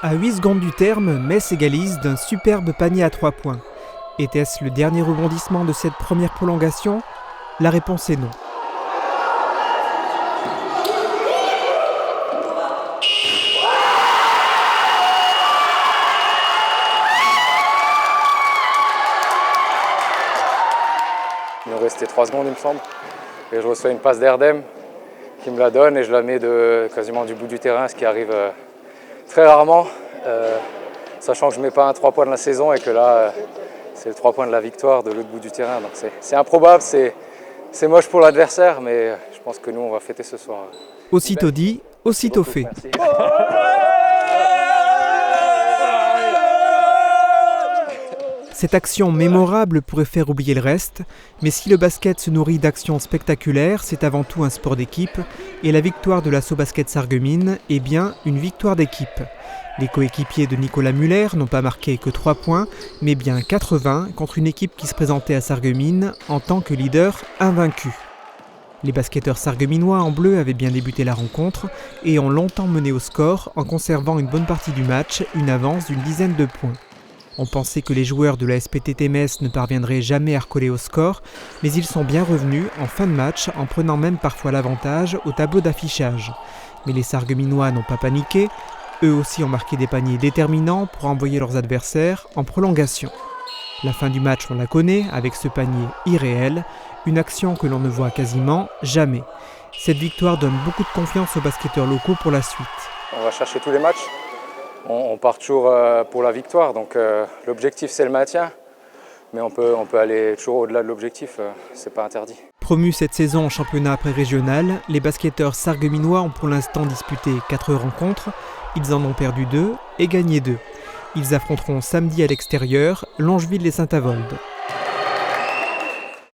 À 8 secondes du terme, Metz égalise d'un superbe panier à 3 points. Était-ce le dernier rebondissement de cette première prolongation? La réponse est non. Il nous restait 3 secondes, il me semble. Et je reçois une passe d'Erdem qui me la donne et je la mets quasiment du bout du terrain, ce qui arrive très rarement. Sachant que je ne mets pas un 3 points de la saison et que là, c'est le 3 points de la victoire de l'autre bout du terrain. Donc c'est improbable, c'est moche pour l'adversaire, mais je pense que nous, on va fêter ce soir. Aussitôt dit, aussitôt fait. Merci. Cette action mémorable pourrait faire oublier le reste, mais si le basket se nourrit d'actions spectaculaires, c'est avant tout un sport d'équipe, et la victoire de l'Asso Basket Sarreguemines est bien une victoire d'équipe. Les coéquipiers de Nicolas Muller n'ont pas marqué que 3 points, mais bien 80 contre une équipe qui se présentait à Sarreguemines en tant que leader invaincu. Les basketteurs sarregueminois en bleu avaient bien débuté la rencontre et ont longtemps mené au score en conservant une bonne partie du match, une avance d'une dizaine de points. On pensait que les joueurs de la SPTT Metz ne parviendraient jamais à recoller au score, mais ils sont bien revenus en fin de match en prenant même parfois l'avantage au tableau d'affichage. Mais les Sarregueminois n'ont pas paniqué, eux aussi ont marqué des paniers déterminants pour envoyer leurs adversaires en prolongation. La fin du match, on la connaît, avec ce panier irréel, une action que l'on ne voit quasiment jamais. Cette victoire donne beaucoup de confiance aux basketteurs locaux pour la suite. On va chercher tous les matchs. On part toujours pour la victoire, donc l'objectif c'est le maintien, mais on peut aller toujours au-delà de l'objectif, c'est pas interdit. Promus cette saison en championnat pré-régional, les basketteurs sarregueminois ont pour l'instant disputé 4 rencontres, ils en ont perdu 2 et gagné 2. Ils affronteront samedi à l'extérieur Longeville et Saint-Avold.